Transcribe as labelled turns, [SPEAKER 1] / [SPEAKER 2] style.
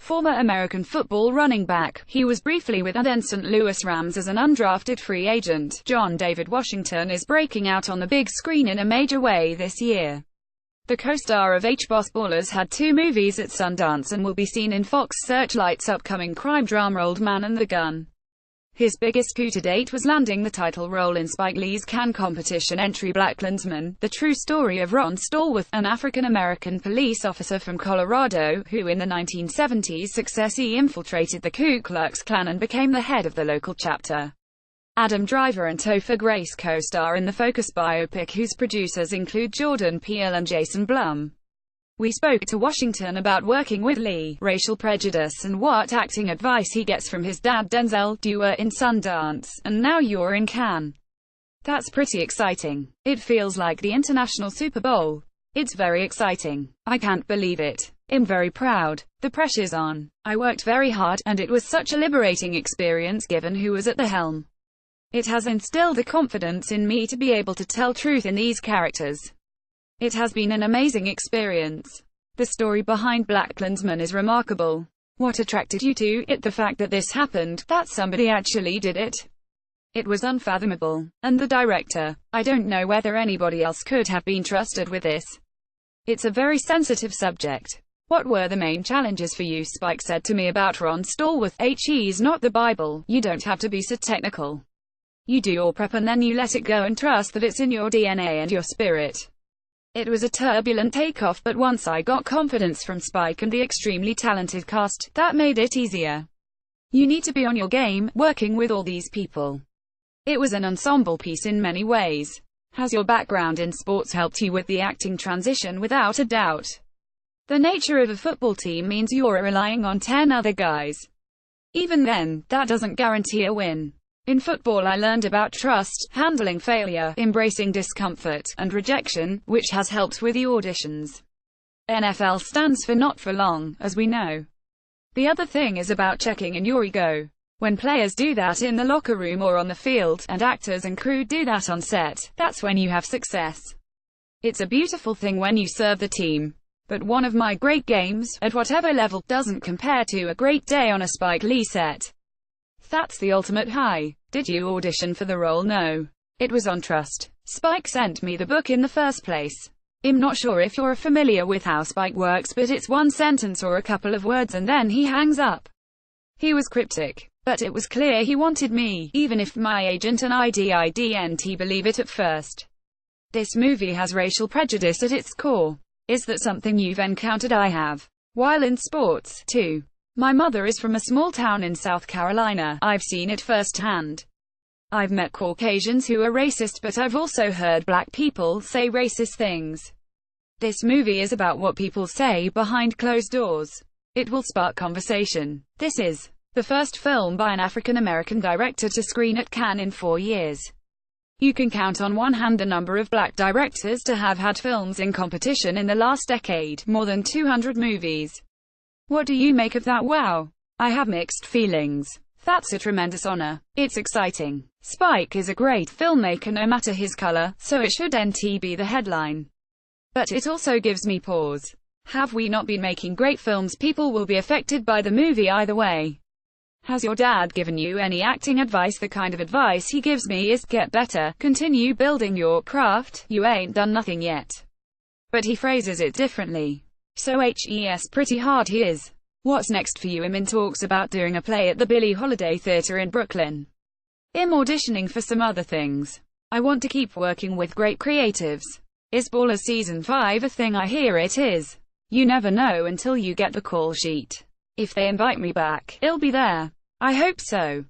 [SPEAKER 1] Former American football running back, he was briefly with the then St. Louis Rams as an undrafted free agent. John David Washington is breaking out on the big screen in a major way this year. The co-star of HBO Ballers had 2 movies at Sundance and will be seen in Fox Searchlight's upcoming crime drama Old Man and the Gun. His biggest coup to date was landing the title role in Spike Lee's Cannes competition entry BlacKkKlansman, the true story of Ron Stallworth, an African-American police officer from Colorado, who in the 1970s successfully infiltrated the Ku Klux Klan and became the head of the local chapter. Adam Driver and Topher Grace co-star in the Focus biopic, whose producers include Jordan Peele and Jason Blum. We spoke to Washington about working with Lee, Racial Prejudice, and what acting advice he gets from his dad Denzel. You were in Sundance, and now you're in Cannes. That's pretty exciting. It feels like the International Super Bowl. It's very exciting. I can't believe it. I'm very proud. The pressure's on. I worked very hard, and it was such a liberating experience given who was at the helm. It has instilled the confidence in me to be able to tell truth in these characters. It has been an amazing experience. The story behind BlacKkKlansman is remarkable. What attracted you to it? The fact that this happened, that somebody actually did it. It was unfathomable. And the director, I don't know whether anybody else could have been trusted with this. It's a very sensitive subject. What were the main challenges for you? Spike said to me about Ron Stallworth, "He's not the Bible. You don't have to be so technical. You do your prep and then you let it go and trust that it's in your DNA and your spirit." It was a turbulent takeoff, but once I got confidence from Spike and the extremely talented cast, that made it easier. You need to be on your game, working with all these people. It was an ensemble piece in many ways. Has your background in sports helped you with the acting transition? Without a doubt. The nature of a football team means you're relying on 10 other guys. Even then, that doesn't guarantee a win. In football I learned about trust, handling failure, embracing discomfort, and rejection, which has helped with the auditions. NFL stands for not for long, as we know. The other thing is about checking in your ego. When players do that in the locker room or on the field, and actors and crew do that on set, that's when you have success. It's a beautiful thing when you serve the team. But one of my great games, at whatever level, doesn't compare to a great day on a Spike Lee set. That's the ultimate high. Did you audition for the role? No. It was on trust. Spike sent me the book in the first place. I'm not sure if you're familiar with how Spike works, but it's one sentence or a couple of words and then he hangs up. He was cryptic. But it was clear he wanted me, even if my agent and I didn't believe it at first. This movie has racial prejudice at its core. Is that something you've encountered? I have. While in sports, too. My mother is from a small town in South Carolina. I've seen it firsthand. I've met Caucasians who are racist, but I've also heard black people say racist things. This movie is about what people say behind closed doors. It will spark conversation. This is the first film by an African-American director to screen at Cannes in 4 years. You can count on one hand the number of black directors to have had films in competition in the last decade, more than 200 movies. What do you make of that? Wow. I have mixed feelings. That's a tremendous honor. It's exciting. Spike is a great filmmaker no matter his color, so it shouldn't be the headline. But it also gives me pause. Have we not been making great films? People will be affected by the movie either way. Has your dad given you any acting advice? The kind of advice he gives me is, get better, continue building your craft, you ain't done nothing yet. But he phrases it differently. So pretty hard he is. What's next for you? I'm in talks about doing a play at the Billie Holiday Theatre in Brooklyn. I'm auditioning for some other things. I want to keep working with great creatives. Is Ballers Season 5 a thing? I hear it is. You never know until you get the call sheet. If they invite me back, I'll be there. I hope so.